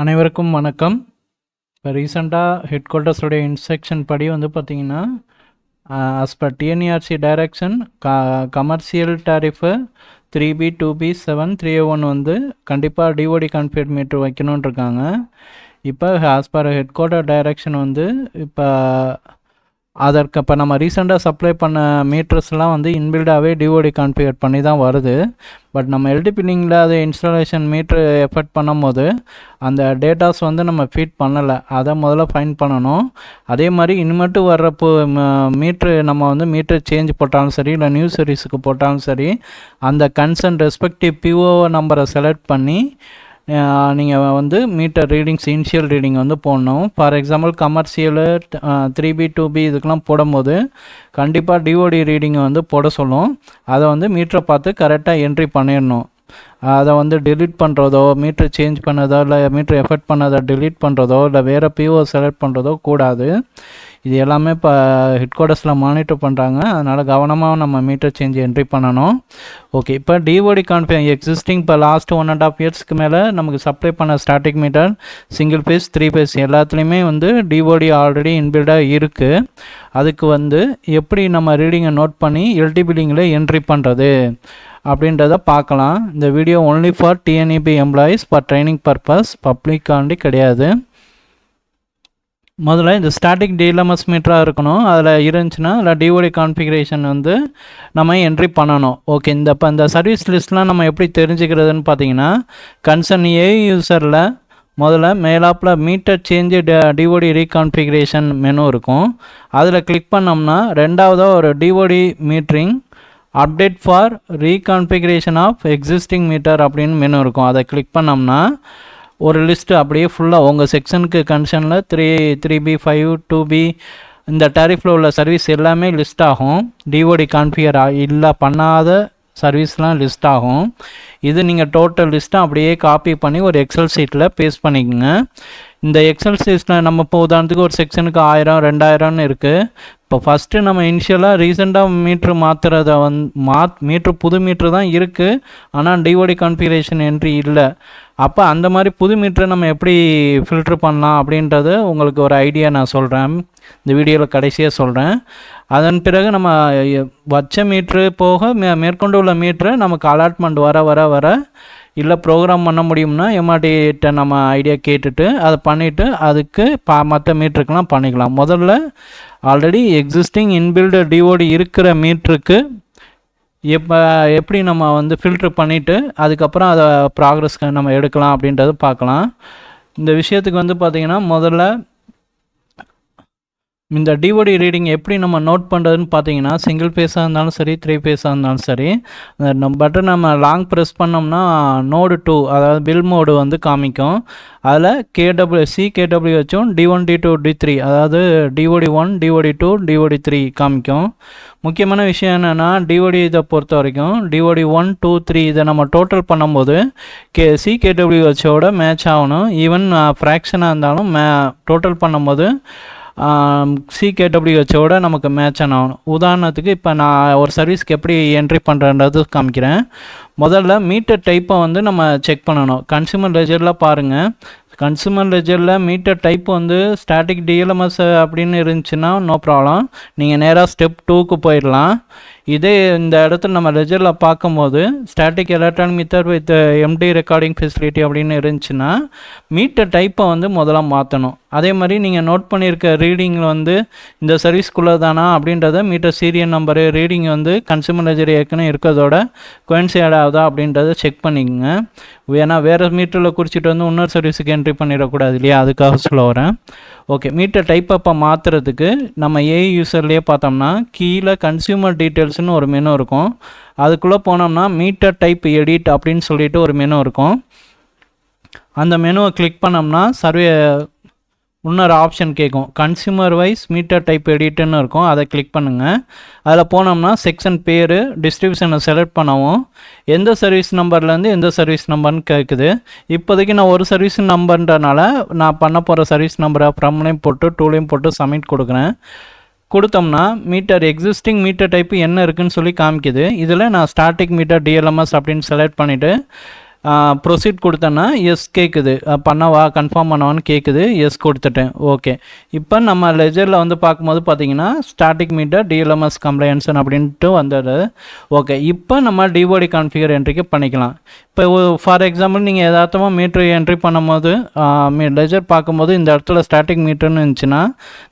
அனைவருக்கும் வணக்கம். இப்போ ரீசெண்டாக ஹெட் குவார்ட்டர்ஸோடைய இன்ஸ்ட்ரக்ஷன் படி வந்து பார்த்திங்கன்னா as per TNERC direction commercial tariff 3B 2B 7 3A1 வந்து கண்டிப்பாக டிஓடி கான்ஃபிகர் மீட்ரு வைக்கணுன்னு இருக்காங்க. இப்போ as per head quarter direction வந்து இப்போ அதற்கு இப்போ நம்ம ரீசெண்டாக சப்ளை பண்ண மீட்டர்ஸ்லாம் வந்து இன்பில்டாகவே டிஓடி கான்ஃபிகர் பண்ணி தான் வருது. பட் நம்ம எல்டி பில்லிங்கில் அது இன்ஸ்டாலேஷன் மீட்ரு எஃபெக்ட் பண்ணும் போது அந்த டேட்டாஸ் வந்து நம்ம ஃபீட் பண்ணலை, அதை முதல்ல ஃபைன் பண்ணணும். அதே மாதிரி இனிமேட்டு வர்றப்போ மீட்ரு நம்ம வந்து மீட்ரு சேஞ்ச் போட்டாலும் சரி, இல்லை நியூ சர்வீஸுக்கு போட்டாலும் சரி, அந்த கன்சர்ன் ரெஸ்பெக்டிவ் பிஓ நம்பரை செலக்ட் பண்ணி நீங்கள் வந்து மீட்டர் ரீடிங்ஸ் இனிஷியல் ரீடிங் வந்து போடணும். For example commercial 3B 2B இதுக்கெலாம் போடும்போது கண்டிப்பாக டிஓடி ரீடிங்கை வந்து போட சொல்லும். அதை வந்து மீட்டரை பார்த்து கரெக்டாக என்ட்ரி பண்ணிடணும். அதை வந்து டெலீட் பண்ணுறதோ, மீட்ரு சேஞ்ச் பண்ணதோ, இல்லை மீட்ரு எஃபெக்ட் பண்ணதை டெலீட் பண்ணுறதோ, இல்லை வேறு பிஓ செலக்ட் பண்ணுறதோ கூடாது. இது எல்லாமே இப்போ ஹெட் குவார்ட்டர்ஸில் மானிட்டர் பண்ணுறாங்க. அதனால் கவனமாக நம்ம மீட்டர் சேஞ்ச் என்ட்ரி பண்ணணும். ஓகே, இப்போ டிஓடி கான்ஃபிகர் எக்ஸிஸ்டிங் இப்போ லாஸ்ட் 1.5 இயர்ஸ்க்கு மேலே நமக்கு சப்ளை பண்ண static meter single phase 3 phase எல்லாத்துலேயுமே வந்து டிஓடி ஆல்ரெடி இன்பில்டாக இருக்குது. அதுக்கு வந்து எப்படி நம்ம ரீடிங்கை நோட் பண்ணி எல்டி பில்லிங்கில் என்ட்ரி பண்ணுறது அப்படின்றத பார்க்கலாம். இந்த video only for TNEB employees for training purpose, பப்ளிக்காண்டி கிடையாது. முதல்ல இந்த ஸ்டாட்டிக் டிஎல்எம்எஸ் மீட்டராக இருக்கணும். அதில் இருந்துச்சுன்னா அதில் டிஓடி கான்ஃபிகரேஷன் வந்து நம்ம என்ட்ரி பண்ணணும். ஓகே, இப்போ இந்த சர்வீஸ் லிஸ்ட்லாம் நம்ம எப்படி தெரிஞ்சுக்கிறதுன்னு பார்த்தீங்கன்னா, கன்சர்ன் ஏ யூசரில் முதல்ல மேலாப்பில் meter change TOD reconfiguration menu இருக்கும். அதில் கிளிக் பண்ணோம்னா ரெண்டாவதாக ஒரு TOD metering update for reconfiguration of existing meter அப்படின்னு மெனு இருக்கும். அதை கிளிக் பண்ணோம்னா ஒரு லிஸ்ட்டு அப்படியே ஃபுல்லாக உங்கள் செக்ஷனுக்கு கன்சர்னில் 3B 5 2B இந்த டேரிஃபில் உள்ள சர்வீஸ் எல்லாமே லிஸ்ட் ஆகும். டிஓடி கான்ஃபிகர் இல்லை பண்ணாத சர்வீஸ்லாம் லிஸ்ட் ஆகும். இது நீங்கள் டோட்டல் லிஸ்ட்டாக அப்படியே காப்பி பண்ணி ஒரு எக்ஸல் ஷீட்டில் பேஸ்ட் பண்ணிக்கோங்க. இந்த எக்ஸல் ஷீட்டில் நம்ம இப்போ உதாரணத்துக்கு ஒரு செக்ஷனுக்கு 1000 2000ன்னு இருக்குது. இப்போ ஃபஸ்ட்டு நம்ம இனிஷியலாக ரீசெண்டாக மீட்ரு மாற்றுறத மீட்ரு புது மீட்ரு தான் இருக்குது, ஆனால் டிஓடி கான்ஃபிகரேஷன் என்ட்ரி இல்லை. அப்போ அந்த மாதிரி புது மீட்டரை நம்ம எப்படி ஃபில்ட்ரு பண்ணலாம் அப்படின்றது உங்களுக்கு ஒரு ஐடியா நான் சொல்கிறேன், இந்த வீடியோவில் கடைசியாக சொல்கிறேன். அதன் பிறகு நம்ம வச்ச மீட்ரு போக மேற்கொண்டு உள்ள மீட்ரு நமக்கு அலாட்மெண்ட் வர வர வர இல்லை ப்ரோக்ராம் பண்ண முடியும்னா எம்ஆர்டிகிட்ட நம்ம ஐடியா கேட்டுட்டு அதை பண்ணிவிட்டு அதுக்கு மற்ற மீட்டருக்கெலாம் பண்ணிக்கலாம். முதல்ல ஆல்ரெடி எக்ஸிஸ்டிங் இன்பில்டு டிஓடி இருக்கிற மீட்டருக்கு எப்படி நம்ம வந்து ஃபில்ட்ரு பண்ணிவிட்டு அதுக்கப்புறம் அதை ப்ராக்ரஸ்க்கு நம்ம எடுக்கலாம் அப்படின்றத பார்க்கலாம். இந்த விஷயத்துக்கு வந்து பார்த்திங்கன்னா முதல்ல இந்த டிஓடி ரீடிங் எப்படி நம்ம நோட் பண்ணுறதுன்னு பார்த்தீங்கன்னா, சிங்கிள் ஃபேஸாக இருந்தாலும் சரி 3 ஃபேஸாக இருந்தாலும் சரி, அந்த பட்டன் நம்ம லாங் ப்ரெஸ் பண்ணோம்னா நோடு 2 அதாவது பில் மோடு வந்து காமிக்கும். அதில் CKW வச்சும் D1 D2 D3 அதாவது டிஓடி 1 டிஓடி 2 டிஓடி 3 காமிக்கும். முக்கியமான விஷயம் என்னென்னா, டிஓடி இதை பொறுத்த வரைக்கும் டிஓடி 1 2 3 இதை நம்ம டோட்டல் பண்ணும்போது CKW வச்சோட மேட்ச் ஆகணும். ஈவன் ஃப்ராக்ஷனாக இருந்தாலும் டோட்டல் பண்ணும்போது CKW வச்சோட நமக்கு மேட்ச் ஆகணும். உதாரணத்துக்கு இப்போ நான் ஒரு சர்வீஸ்க்கு எப்படி என்ட்ரி பண்ணுறன்றது காமிக்கிறேன். முதல்ல மீட்டர் டைப்பை வந்து நம்ம செக் பண்ணணும். கன்சூமர் லெஜரில் பாருங்கள், கன்சூமர் லெஜரில் மீட்டர் டைப் வந்து ஸ்டாட்டிக் டிஎல்எம்எஸ் அப்படின்னு இருந்துச்சுன்னா நோ ப்ராப்ளம், நீங்கள் நேராக ஸ்டெப் 2க்கு போயிடலாம். இதே இந்த இடத்துல நம்ம லெஜரில் பார்க்கும்போது static electronic meter with MD recording facility அப்படின்னு இருந்துச்சுன்னா மீட்டர் டைப்பை வந்து முதல்ல மாற்றணும். அதே மாதிரி நீங்கள் நோட் பண்ணியிருக்க ரீடிங்கில் வந்து இந்த சர்வீஸ்க்குள்ளே தானா அப்படின்றத மீட்டர் சீரியல் நம்பரு ரீடிங் வந்து கன்சூமர் லெஜர் ஏற்கனவே இருக்கிறதோட கோயின்சைட் ஆகுதா அப்படின்றத செக் பண்ணிக்கோங்க. ஏன்னா வேறு மீட்டரில் குறிச்சிட்டு வந்து இன்னொரு சர்வீஸுக்கு என்ட்ரி பண்ணிடக்கூடாது இல்லையா, அதுக்காக சொல்ல வரேன். ஓகே, மீட்டர் டைப் அப்போ மாற்றுறதுக்கு நம்ம ஏஐ யூசர்லேயே பார்த்தோம்னா கீழே கன்சியூமர் டீட்டெயில்ஸ்னு ஒரு மெனு இருக்கும். அதுக்குள்ளே போனோம்னா மீட்டர் டைப் எடிட் அப்படின்னு சொல்லிட்டு ஒரு மெனு இருக்கும். அந்த மெனுவை கிளிக் பண்ணோம்னா இன்னொரு ஆப்ஷன் கேட்கும், கன்சியூமர் வைஸ் மீட்டர் டைப் எடிட்டுன்னு இருக்கும். அதை கிளிக் பண்ணுங்கள். அதில் போனோம்னா செக்ஷன் பேர் டிஸ்ட்ரிபியூஷனை செலக்ட் பண்ணவும் எந்த சர்வீஸ் நம்பர்லேருந்து எந்த சர்வீஸ் நம்பர்னு கேட்குது. இப்போதைக்கு நான் ஒரு சர்வீஸ் நம்பர்ன்றனால நான் பண்ண போகிற சர்வீஸ் நம்பரை ஃப்ரம்லையும் போட்டு டூலையும் போட்டு சப்மிட் கொடுக்குறேன். கொடுத்தோம்னா மீட்டர் எக்ஸிஸ்டிங் மீட்டர் டைப்பு என்ன இருக்குதுன்னு சொல்லி காமிக்குது. இதில் நான் ஸ்டாட்டிக் மீட்டர் டிஎல்எம்எஸ் அப்படின்னு செலக்ட் பண்ணிவிட்டு ப்ரொசீட் கொடுத்தேன்னா எஸ் கேட்குது, பண்ணவா கன்ஃபார்ம் பண்ணவான்னு கேட்குது, எஸ் கொடுத்துட்டேன். ஓகே, இப்போ நம்ம லெஜரில் வந்து பார்க்கும்போது பார்த்தீங்கன்னா ஸ்டாட்டிக் மீட்டர் டிஎல்எம்எஸ் கம்ப்ளைன்ஸன் அப்படின்ட்டு வந்தது. ஓகே, இப்போ நம்ம டிஓடி கான்ஃபிகர் என்ட்ரிக்கு பண்ணிக்கலாம். இப்போ ஃபார் எக்ஸாம்பிள் நீங்கள் எதார்த்தமாக மீட்ரு என்ட்ரி பண்ணும்போது லெஜர் பார்க்கும்போது இந்த இடத்துல ஸ்டாட்டிக் மீட்டர்னு இருந்துச்சுன்னா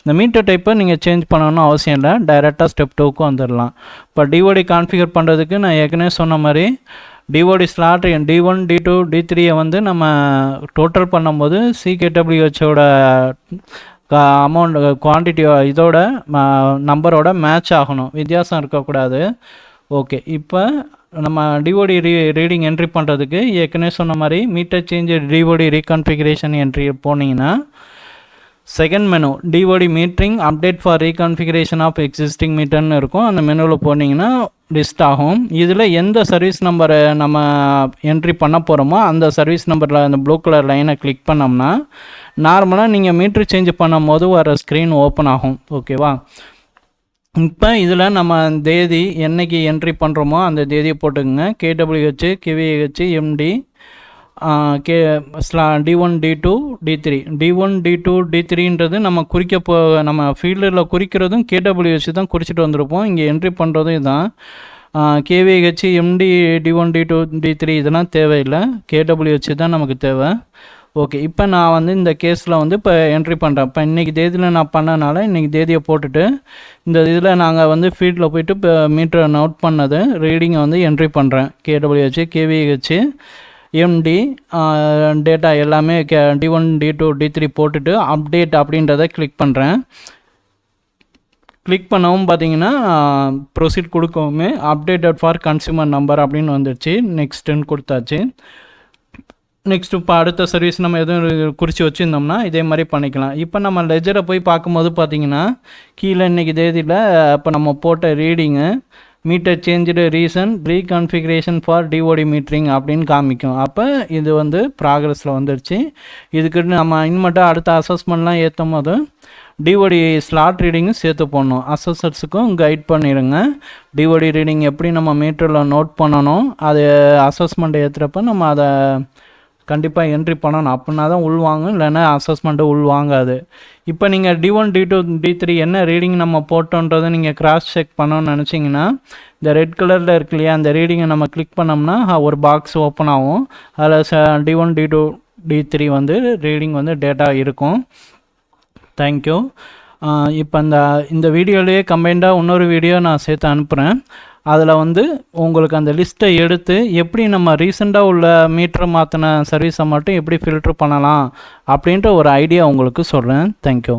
இந்த மீட்டர் டைப்பை நீங்கள் சேஞ்ச் பண்ணணும்னு அவசியம் இல்லை, டைரெக்டாக ஸ்டெப் 2க்கு வந்துடலாம். இப்போ டிஓடி கான்ஃபிகர் பண்ணுறதுக்கு நான் ஏற்கனவே சொன்ன மாதிரி DOT slot D1 D2 D3 வந்து நம்ம டோட்டல் பண்ணும்போது CKWHோட அமௌண்ட் குவான்டிட்டி இதோட நம்பரோட மேட்ச் ஆகணும், வித்தியாசம் இருக்கக்கூடாது. ஓகே, இப்போ நம்ம டிஓடி ரீடிங் என்ட்ரி பண்ணுறதுக்கு ஏற்கனவே சொன்ன மாதிரி meter change TOD reconfiguration entry போனீங்கன்னா second menu TOD metering update for reconfiguration of existing மீட்டர்னு இருக்கும். அந்த மெனுவில் போனீங்கன்னா லிஸ்ட் ஆகும். இதில் எந்த சர்வீஸ் நம்பரை நம்ம என்ட்ரி பண்ண போகிறோமோ அந்த சர்வீஸ் நம்பரில் அந்த ப்ளூ கலர் லைனை கிளிக் பண்ணோம்னா நார்மலாக நீங்கள் மீட்ரு சேஞ்ச் பண்ணும் போது வர ஸ்க்ரீன் ஓப்பன் ஆகும். ஓகேவா, இப்போ இதில் நம்ம தேதி என்னைக்கு என்ட்ரி பண்ணுறோமோ அந்த தேதியை போட்டுக்கோங்க. KWH KVH MD D1 D2 D3 D1 D2 D3ன்றது நம்ம நம்ம ஃபீல்டில் குறிக்கிறதும் KWH தான் குறிச்சிட்டு வந்திருப்போம். இங்கே என்ட்ரி பண்ணுறதும் இதுதான். KVH MD D1 D2 D3 இதெல்லாம் தேவையில்லை, KWH தான் நமக்கு தேவை. ஓகே, இப்போ நான் வந்து இந்த கேஸில் வந்து இப்போ என்ட்ரி பண்ணுறேன். இப்போ இன்றைக்கி தேதியில் நான் பண்ணனால இன்றைக்கி தேதியை போட்டுட்டு இந்த இதில் நாங்கள் வந்து ஃபீல்டில் போய்ட்டு இப்போ மீட்டரை நோட் பண்ணது ரீடிங்கை வந்து என்ட்ரி பண்ணுறேன். KWH KVH MD டேட்டா எல்லாமே D1 D2 D3 போட்டுட்டு அப்டேட் அப்படின்றத கிளிக் பண்ணுறேன். கிளிக் பண்ணவும் பார்த்தீங்கன்னா ப்ரொசீட் கொடுக்கவுமே அப்டேட்டட் ஃபார் கன்சியூமர் நம்பர் அப்படின்னு வந்துடுச்சு. நெக்ஸ்ட்டுன்னு கொடுத்தாச்சு. நெக்ஸ்ட் இப்போ அடுத்த சர்வீஸ் நம்ம எதுவும் குறித்து வச்சுருந்தோம்னா இதே மாதிரி பண்ணிக்கலாம். இப்போ நம்ம லெஜரை போய் பார்க்கும்போது பார்த்தீங்கன்னா கீழே இன்றைக்கி தேதியில் இப்போ நம்ம போட்ட ரீடிங்கு meter change reason reconfiguration for TOD metering அப்படின்னு காமிக்கும். அப்போ இது வந்து ப்ராக்ரஸில் வந்துடுச்சு. இதுக்கு நம்ம இன்மட்டும் அடுத்த அசஸ்மெண்ட்லாம் ஏற்றும் போது டிஓடி ஸ்லாட் ரீடிங்கும் சேர்த்து போடணும். அசஸர்ஸுக்கும் கைட் பண்ணிடுங்க. டிஓடி ரீடிங் எப்படி நம்ம மீட்டரில் நோட் பண்ணணும், அது அசஸ்மெண்ட் ஏற்றுறப்ப நம்ம அதை கண்டிப்பாக என்ட்ரி பண்ணணும். அப்படின்னா தான் உள்வாங்கும், இல்லைன்னா அசஸ்மெண்ட்டு உள்வாங்காது. இப்போ நீங்கள் D1 D2 D3 என்ன ரீடிங் நம்ம போட்டோன்றதை நீங்கள் கிராஸ் செக் பண்ணணும்னு நினச்சிங்கன்னா இந்த ரெட் கலரில் இருக்கு இல்லையா, அந்த ரீடிங்கை நம்ம கிளிக் பண்ணோம்னா ஒரு பாக்ஸ் ஓப்பன் ஆகும். அதில் D1 D2 D3 வந்து ரீடிங் வந்து டேட்டா இருக்கும். தேங்க்யூ. இப்போ இந்த வீடியோலேயே கம்பைண்டாக இன்னொரு வீடியோ நான் சேர்த்து அனுப்புகிறேன். அதில் வந்து உங்களுக்கு அந்த லிஸ்ட்டை எடுத்து எப்படி நம்ம ரீசெண்டாக உள்ள மீட்டரை மாற்றின சர்வீஸை மட்டும் எப்படி ஃபில்ட்ரு பண்ணலாம் அப்படின்ற ஒரு ஐடியா உங்களுக்கு சொல்கிறேன். தேங்க்யூ.